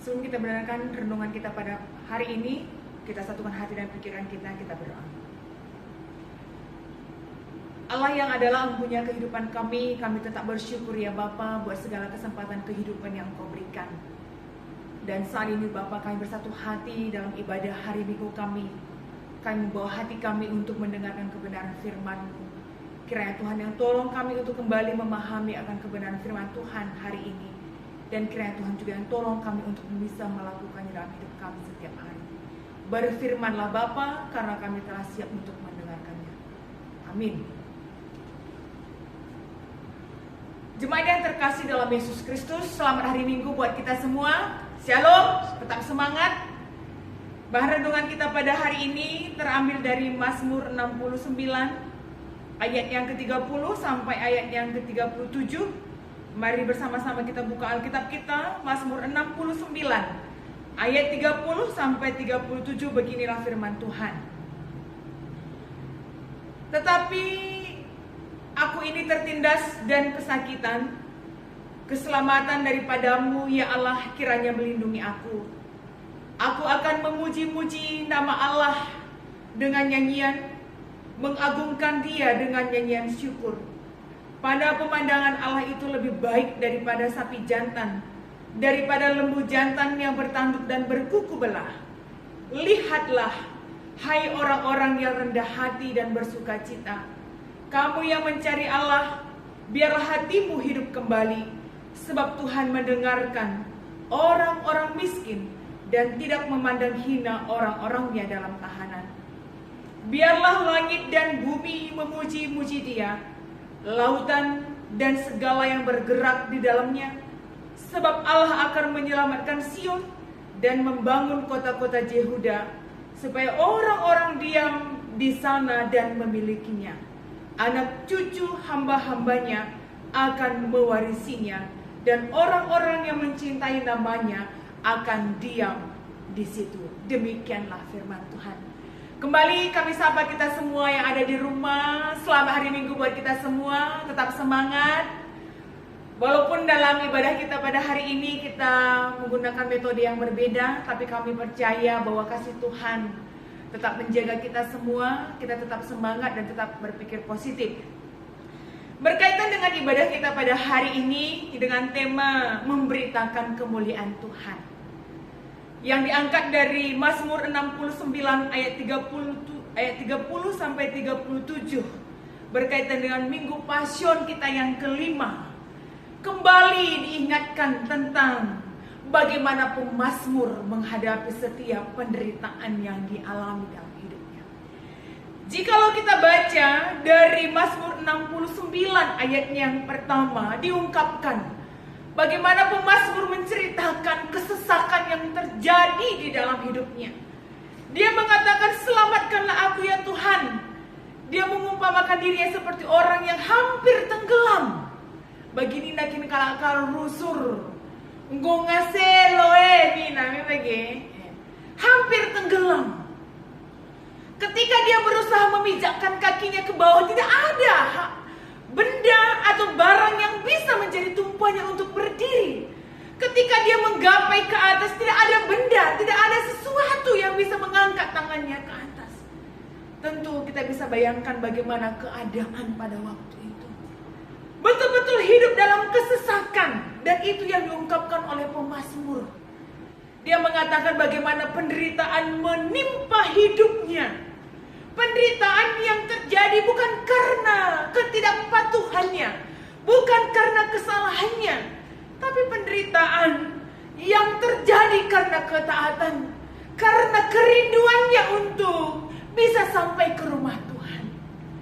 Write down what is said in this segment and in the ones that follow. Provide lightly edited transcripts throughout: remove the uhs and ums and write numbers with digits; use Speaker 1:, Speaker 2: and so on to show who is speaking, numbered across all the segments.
Speaker 1: Sebelum kita mendengarkan renungan kita pada hari ini, kita satukan hati dan pikiran kita berdoa. Allah yang adalah empunya kehidupan kami tetap bersyukur ya Bapa buat segala kesempatan kehidupan yang Kau berikan. Dan saat ini Bapa, kami bersatu hati dalam ibadah hari Minggu kami. Kami membawa hati kami untuk mendengarkan kebenaran firman-Mu. Kiranya Tuhan yang tolong kami untuk kembali memahami akan kebenaran firman Tuhan hari ini. Dan kiranya Tuhan juga yang tolong kami untuk bisa melakukannya dalam hidup kami setiap hari. Berfirmanlah Bapa, karena kami telah siap untuk mendengarkannya. Amin. Jemaat yang terkasih dalam Yesus Kristus, selamat hari Minggu buat kita semua. Shalom, tetap semangat. Bahan renungan kita pada hari ini terambil dari Mazmur 69 ayat yang ke-30 sampai ayat yang ke-37. Mari bersama-sama kita buka Alkitab kita, Mazmur 69 ayat 30 sampai 37. Beginilah firman Tuhan. Tetapi aku ini tertindas dan kesakitan, keselamatan daripadamu ya Allah kiranya melindungi aku. Aku akan memuji-muji nama Allah dengan nyanyian, mengagungkan Dia dengan nyanyian syukur. Pada pemandangan Allah itu lebih baik daripada sapi jantan, daripada lembu jantan yang bertanduk dan berkuku belah. Lihatlah, hai orang-orang yang rendah hati dan bersuka cita, kamu yang mencari Allah, biarlah hatimu hidup kembali, sebab Tuhan mendengarkan orang-orang miskin dan tidak memandang hina orang-orangnya dalam tahanan. Biarlah langit dan bumi memuji-muji Dia, lautan dan segala yang bergerak di dalamnya, sebab Allah akan menyelamatkan Sion dan membangun kota-kota Yehuda, supaya orang-orang diam di sana dan memilikinya. Anak cucu hamba-hambanya akan mewarisinya, dan orang-orang yang mencintai namanya akan diam di situ. Demikianlah firman Tuhan. Kembali kami sapa kita semua yang ada di rumah. Selamat hari Minggu buat kita semua. Tetap semangat. Walaupun dalam ibadah kita pada hari ini kita menggunakan metode yang berbeda, tapi kami percaya bahwa kasih Tuhan tetap menjaga kita semua, kita tetap semangat dan tetap berpikir positif. Berkaitan dengan ibadah kita pada hari ini dengan tema memberitakan kemuliaan Tuhan, yang diangkat dari Mazmur 69 ayat 30 sampai 37, berkaitan dengan Minggu Passion kita yang kelima. Kembali diingatkan tentang bagaimana pemazmur menghadapi setiap penderitaan yang dialami dalam hidupnya. Jikalau kita baca dari Mazmur 69 ayat yang pertama, diungkapkan bagaimana pemazmur menceritakan kesesakan yang terjadi di dalam hidupnya. Dia mengatakan, selamatkanlah aku ya Tuhan. Dia mengumpamakan dirinya seperti orang yang hampir tenggelam. Begini nakin kalakal rusur hampir tenggelam. Ketika dia berusaha memijakkan kakinya ke bawah, tidak ada benda atau barang yang bisa menjadi tumpuannya untuk berdiri. Ketika dia menggapai ke atas, tidak ada benda, tidak ada sesuatu yang bisa mengangkat tangannya ke atas. Tentu kita bisa bayangkan bagaimana keadaan pada waktu itu. Betul-betul hidup dalam kesesakan. Dan itu yang diungkapkan oleh pemazmur. Dia mengatakan bagaimana penderitaan menimpa hidupnya. Penderitaan yang terjadi bukan karena ketidakpatuhannya, bukan karena kesalahannya, tapi penderitaan yang terjadi karena ketaatan, karena kerinduannya untuk bisa sampai ke rumah Tuhan.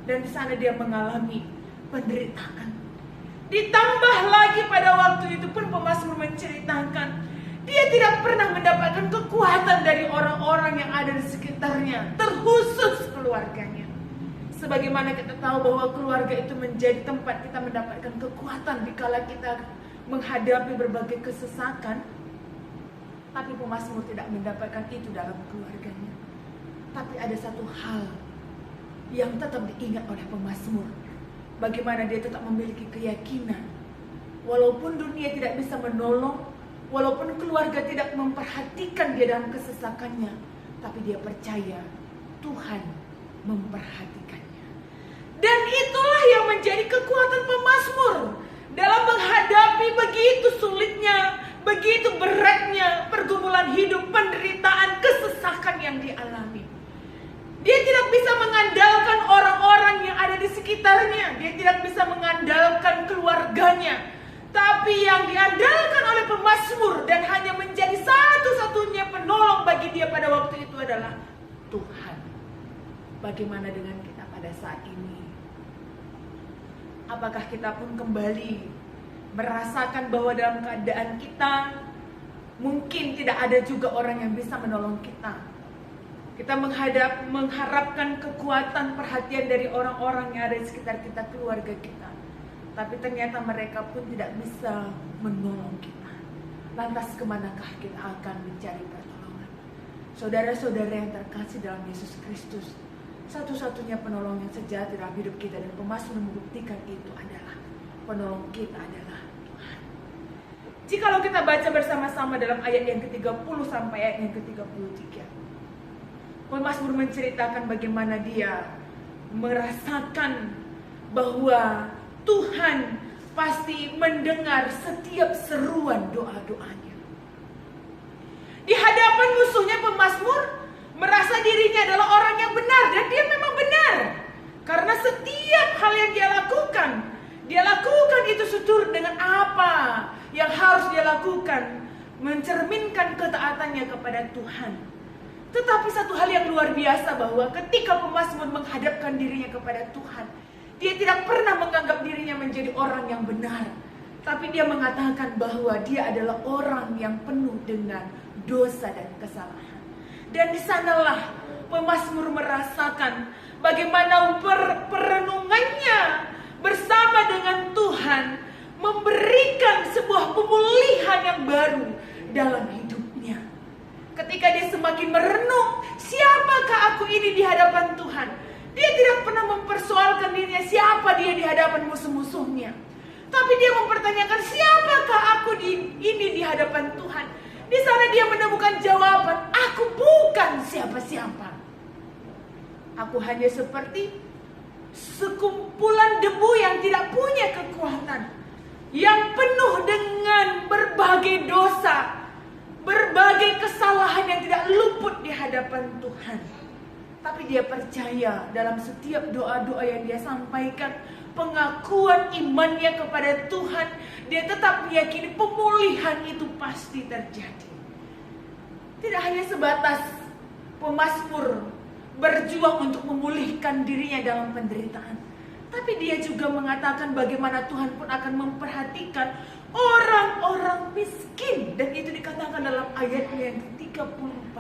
Speaker 1: Dan di sana dia mengalami penderitaan. Ditambah lagi pada waktu itu pun pemazmur menceritakan dia tidak pernah mendapatkan kekuatan dari orang-orang yang ada di sekitarnya, terkhusus keluarganya. Sebagaimana kita tahu bahwa keluarga itu menjadi tempat kita mendapatkan kekuatan dikala kita menghadapi berbagai kesesakan. Tapi pemazmur tidak mendapatkan itu dalam keluarganya. Tapi ada satu hal yang tetap diingat oleh pemazmur. Bagaimana dia tetap memiliki keyakinan. Walaupun dunia tidak bisa menolong, Walaupun keluarga tidak memperhatikan dia dalam kesesakannya, tapi dia percaya Tuhan memperhatikannya. Dan itulah yang menjadi kekuatan pemazmur dalam menghadapi begitu sulitnya, begitu beratnya pergumulan hidup, penderitaan, kesesakan yang dialami. Dia tidak bisa mengandalkan orang-orang yang ada di sekitarnya. Dia tidak bisa mengandalkan keluarganya. Tapi yang diandalkan oleh pemazmur dan hanya menjadi satu-satunya penolong bagi dia pada waktu itu adalah Tuhan. Bagaimana dengan kita pada saat ini? Apakah kita pun kembali merasakan bahwa dalam keadaan kita mungkin tidak ada juga orang yang bisa menolong kita? Kita mengharapkan kekuatan perhatian dari orang-orang yang ada di sekitar kita, keluarga kita. Tapi ternyata mereka pun tidak bisa menolong kita. Lantas kemanakah kita akan mencari pertolongan? Saudara-saudara yang terkasih dalam Yesus Kristus, satu-satunya penolong yang sejati dalam hidup kita, dan pemazmur membuktikan itu adalah penolong kita adalah Tuhan. Jikalau kita baca bersama-sama dalam ayat yang ke-30 sampai ayat yang ke-33, pemazmur menceritakan bagaimana dia merasakan bahwa Tuhan pasti mendengar setiap seruan doa-doanya. Di hadapan musuhnya, pemazmur merasa dirinya adalah orang yang benar, dan dia memang benar. Karena setiap hal yang dia lakukan itu seturut dengan apa yang harus dia lakukan, mencerminkan ketaatannya kepada Tuhan. Tetapi satu hal yang luar biasa, bahwa ketika pemazmur menghadapkan dirinya kepada Tuhan, dia tidak pernah menganggap dirinya menjadi orang yang benar. Tapi dia mengatakan bahwa dia adalah orang yang penuh dengan dosa dan kesalahan. Dan di sanalah pemazmur merasakan bagaimana perenungannya bersama dengan Tuhan memberikan sebuah pemulihan yang baru dalam hidupnya. Ketika dia semakin merenung, siapakah aku ini di hadapan Tuhan? Dia tidak pernah mempersoalkan dirinya siapa dia di hadapan musuh-musuhnya. Tapi dia mempertanyakan siapakah aku ini di hadapan Tuhan. Di sana dia menemukan jawaban, aku bukan siapa-siapa. Aku hanya seperti sekumpulan debu yang tidak punya kekuatan, yang penuh dengan berbagai dosa, berbagai kesalahan yang tidak luput di hadapan Tuhan. Tapi dia percaya dalam setiap doa-doa yang dia sampaikan, pengakuan imannya kepada Tuhan, dia tetap meyakini pemulihan itu pasti terjadi. Tidak hanya sebatas pemazmur berjuang untuk memulihkan dirinya dalam penderitaan, tapi dia juga mengatakan bagaimana Tuhan pun akan memperhatikan orang-orang miskin. Dan itu dikatakan dalam ayatnya yang ke-34.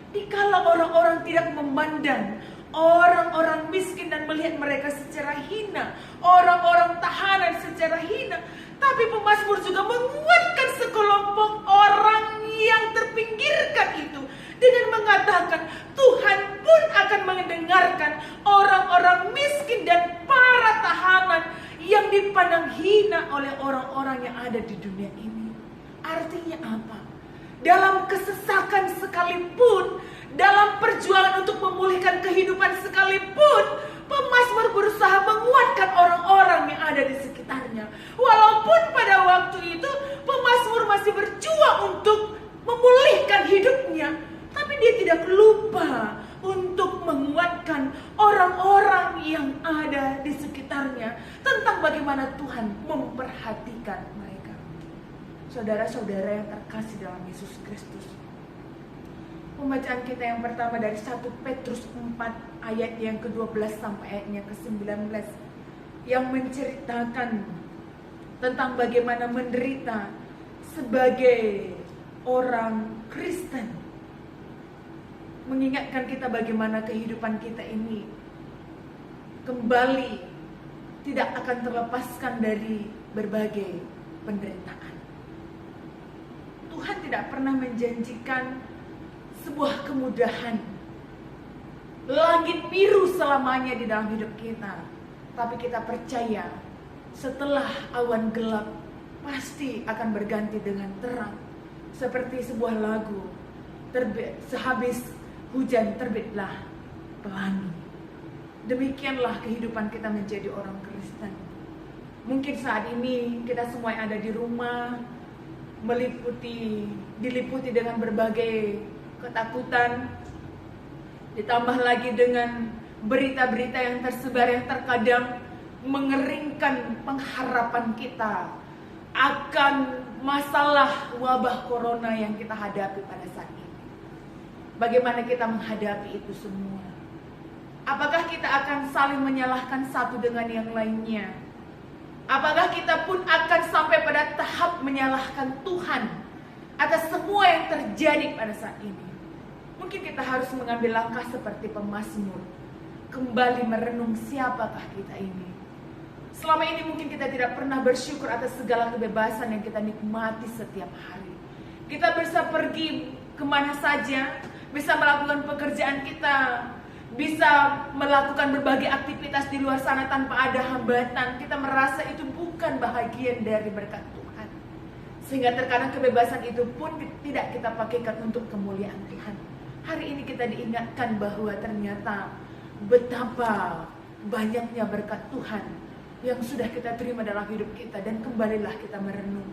Speaker 1: Dikala orang-orang tidak memandang orang-orang miskin dan melihat mereka secara hina, orang-orang tahanan secara hina, tapi pemazmur juga menguatkan sekelompok orang yang terpinggirkan itu dengan mengatakan Tuhan pun akan mendengarkan orang-orang miskin dan para tahanan yang dipandang hina oleh orang-orang yang ada di dunia ini. Artinya apa? Dalam kesesakan sekalipun, dalam perjuangan untuk memulihkan kehidupan sekalipun, pemazmur berusaha menguatkan orang-orang yang ada di sekitarnya. Walaupun pada waktu itu pemazmur masih berjuang untuk memulihkan hidupnya, tapi dia tidak lupa untuk menguatkan orang-orang yang ada di sekitarnya tentang bagaimana Tuhan memperhatikan mereka. Saudara-saudara yang terkasih dalam Yesus Kristus, pembacaan kita yang pertama dari 1 Petrus 4 ayat yang ke-12 sampai ayatnya ke-19 yang menceritakan tentang bagaimana menderita sebagai orang Kristen, mengingatkan kita bagaimana kehidupan kita ini kembali tidak akan terlepaskan dari berbagai penderitaan. Tuhan tidak pernah menjanjikan sebuah kemudahan, langit biru selamanya di dalam hidup kita. Tapi kita percaya setelah awan gelap pasti akan berganti dengan terang. Seperti sebuah lagu, sehabis hujan terbitlah pelangi. Demikianlah kehidupan kita menjadi orang Kristen. Mungkin saat ini kita semua yang ada di rumah diliputi dengan berbagai ketakutan, ditambah lagi dengan berita-berita yang tersebar yang terkadang mengeringkan pengharapan kita akan masalah wabah corona yang kita hadapi pada saat ini. Bagaimana kita menghadapi itu semua? Apakah kita akan saling menyalahkan satu dengan yang lainnya? Apakah kita pun akan sampai pada tahap menyalahkan Tuhan atas semua yang terjadi pada saat ini? Mungkin kita harus mengambil langkah seperti pemazmur, kembali merenung siapakah kita ini. Selama ini mungkin kita tidak pernah bersyukur atas segala kebebasan yang kita nikmati setiap hari. Kita bisa pergi kemana saja, bisa melakukan pekerjaan kita, bisa melakukan berbagai aktivitas di luar sana tanpa ada hambatan. Kita merasa itu bukan bahagian dari berkat Tuhan. Sehingga terkadang kebebasan itu pun tidak kita pakaikan untuk kemuliaan Tuhan. Hari ini kita diingatkan bahwa ternyata betapa banyaknya berkat Tuhan yang sudah kita terima dalam hidup kita. Dan kembalilah kita merenung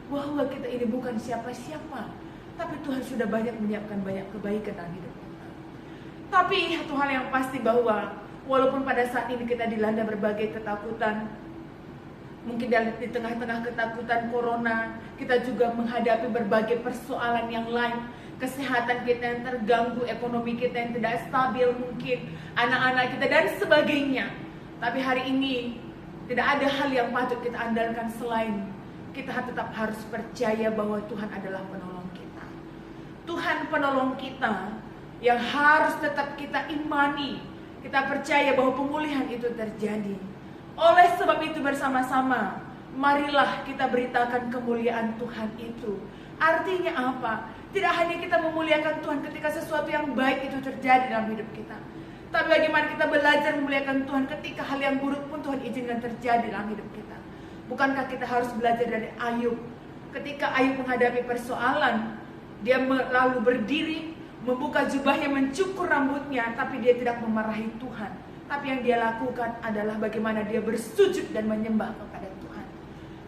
Speaker 1: bahwa kita ini bukan siapa-siapa, tapi Tuhan sudah banyak menyiapkan banyak kebaikan dalam hidup kita. Tapi satu hal yang pasti bahwa walaupun pada saat ini kita dilanda berbagai ketakutan, mungkin di tengah-tengah ketakutan corona, kita juga menghadapi berbagai persoalan yang lain. Kesehatan kita yang terganggu, ekonomi kita yang tidak stabil, mungkin anak-anak kita dan sebagainya. Tapi hari ini tidak ada hal yang patut kita andalkan selain kita tetap harus percaya bahwa Tuhan adalah penolong kita. Tuhan penolong kita yang harus tetap kita imani. Kita percaya bahwa pemulihan itu terjadi. Oleh sebab itu bersama-sama, marilah kita beritakan kemuliaan Tuhan itu. Artinya apa? Tidak hanya kita memuliakan Tuhan ketika sesuatu yang baik itu terjadi dalam hidup kita, tapi bagaimana kita belajar memuliakan Tuhan ketika hal yang buruk pun Tuhan izinkan terjadi dalam hidup kita. Bukankah kita harus belajar dari Ayub? Ketika Ayub menghadapi persoalan, dia lalu berdiri, membuka jubahnya, mencukur rambutnya, tapi dia tidak memarahi Tuhan. Tapi yang dia lakukan adalah bagaimana dia bersujud dan menyembah kepada Tuhan.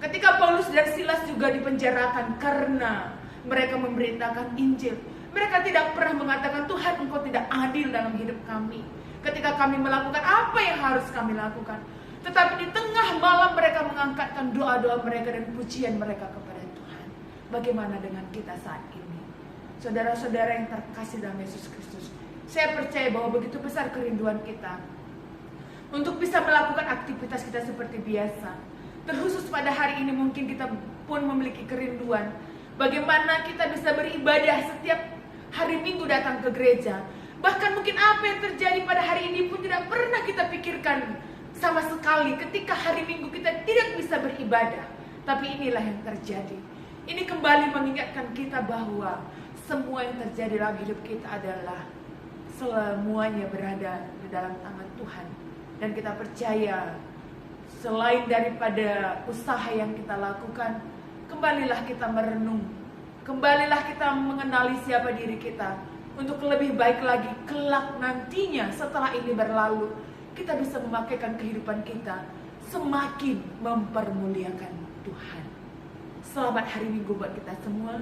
Speaker 1: Ketika Paulus dan Silas juga dipenjarakan karena mereka memberitakan Injil, mereka tidak pernah mengatakan, Tuhan engkau tidak adil dalam hidup kami ketika kami melakukan apa yang harus kami lakukan. Tetapi di tengah malam mereka mengangkatkan doa-doa mereka dan pujian mereka kepada Tuhan. Bagaimana dengan kita saat ini? Saudara-saudara yang terkasih dalam Yesus Kristus, saya percaya bahwa begitu besar kerinduan kita untuk bisa melakukan aktivitas kita seperti biasa. Terkhusus pada hari ini mungkin kita pun memiliki kerinduan bagaimana kita bisa beribadah setiap hari Minggu datang ke gereja. Bahkan mungkin apa yang terjadi pada hari ini pun tidak pernah kita pikirkan sama sekali ketika hari Minggu kita tidak bisa beribadah. Tapi inilah yang terjadi. Ini kembali mengingatkan kita bahwa semua yang terjadi dalam hidup kita adalah semuanya berada di dalam tangan Tuhan. Dan kita percaya selain daripada usaha yang kita lakukan, kembalilah kita merenung, kembalilah kita mengenali siapa diri kita, untuk lebih baik lagi kelak nantinya setelah ini berlalu, kita bisa memakaikan kehidupan kita semakin mempermuliakan Tuhan. Selamat hari Minggu buat kita semua.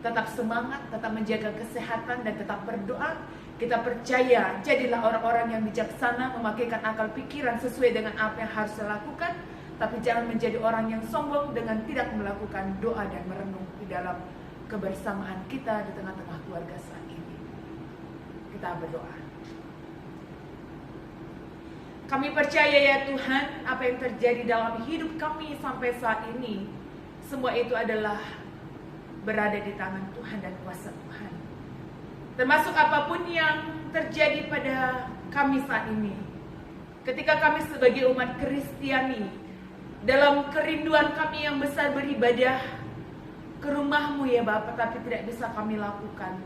Speaker 1: Tetap semangat, tetap menjaga kesehatan dan tetap berdoa. Kita percaya, jadilah orang-orang yang bijaksana, memakaikan akal pikiran sesuai dengan apa yang harus dilakukan. Tapi jangan menjadi orang yang sombong dengan tidak melakukan doa dan merenung di dalam kebersamaan kita di tengah-tengah keluarga saat ini. Kita berdoa. Kami percaya ya Tuhan, apa yang terjadi dalam hidup kami sampai saat ini, semua itu adalah berada di tangan Tuhan dan kuasa Tuhan. Termasuk apapun yang terjadi pada kami saat ini. Ketika kami sebagai umat Kristiani, dalam kerinduan kami yang besar beribadah ke rumah-Mu ya Bapa, tapi tidak bisa kami lakukan.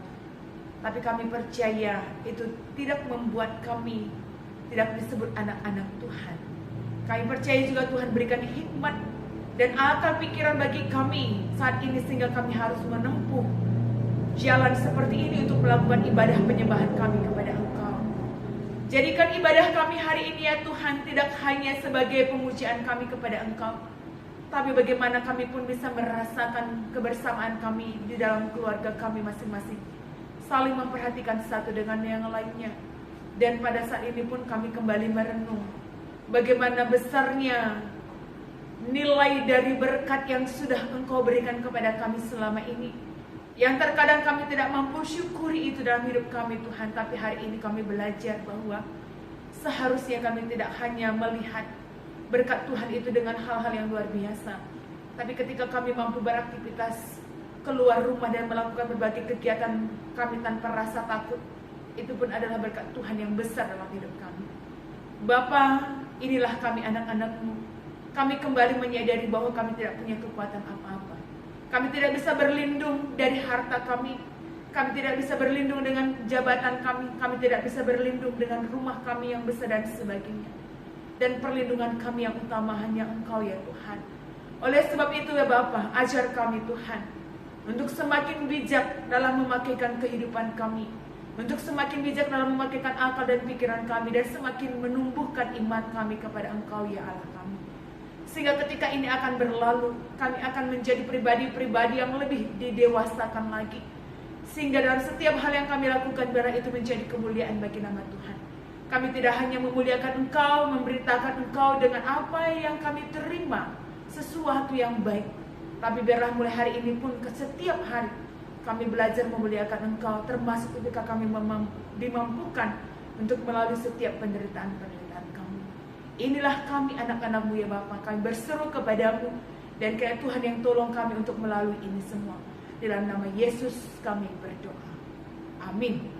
Speaker 1: Tapi kami percaya itu tidak membuat kami tidak disebut anak-anak Tuhan. Kami percaya juga Tuhan berikan hikmat dan akal pikiran bagi kami saat ini, sehingga kami harus menempuh jalan seperti ini untuk melakukan ibadah penyembahan kami kepada Engkau. Jadikan ibadah kami hari ini ya Tuhan tidak hanya sebagai pemujaan kami kepada Engkau, tapi bagaimana kami pun bisa merasakan kebersamaan kami di dalam keluarga kami masing-masing, saling memperhatikan satu dengan yang lainnya. Dan pada saat ini pun kami kembali merenung bagaimana besarnya nilai dari berkat yang sudah Engkau berikan kepada kami selama ini, yang terkadang kami tidak mampu syukuri itu dalam hidup kami Tuhan. Tapi hari ini kami belajar bahwa seharusnya kami tidak hanya melihat berkat Tuhan itu dengan hal-hal yang luar biasa, tapi ketika kami mampu beraktivitas keluar rumah dan melakukan berbagai kegiatan kami tanpa rasa takut, itu pun adalah berkat Tuhan yang besar dalam hidup kami. Bapa, inilah kami anak-anak-Mu. Kami kembali menyadari bahwa kami tidak punya kekuatan apa-apa. Kami tidak bisa berlindung dari harta kami. Kami tidak bisa berlindung dengan jabatan kami. Kami tidak bisa berlindung dengan rumah kami yang besar dan sebagainya. Dan perlindungan kami yang utama hanya Engkau ya Tuhan. Oleh sebab itu ya Bapa, ajar kami Tuhan untuk semakin bijak dalam memakaikan kehidupan kami, untuk semakin bijak dalam memakaikan akal dan pikiran kami, dan semakin menumbuhkan iman kami kepada Engkau ya Allah kami. Sehingga ketika ini akan berlalu, kami akan menjadi pribadi-pribadi yang lebih didewasakan lagi. Sehingga dalam setiap hal yang kami lakukan, biarlah itu menjadi kemuliaan bagi nama Tuhan. Kami tidak hanya memuliakan Engkau, memberitakan Engkau dengan apa yang kami terima, sesuatu yang baik. Tapi biarlah mulai hari ini pun ke setiap hari kami belajar memuliakan Engkau, termasuk ketika kami dimampukan untuk melalui setiap penderitaan-penderitaan kami. Inilah kami anak-anak-Mu ya Bapa, kami berseru kepadamu, dan kiranya Tuhan yang tolong kami untuk melalui ini semua. Dalam nama Yesus kami berdoa. Amin.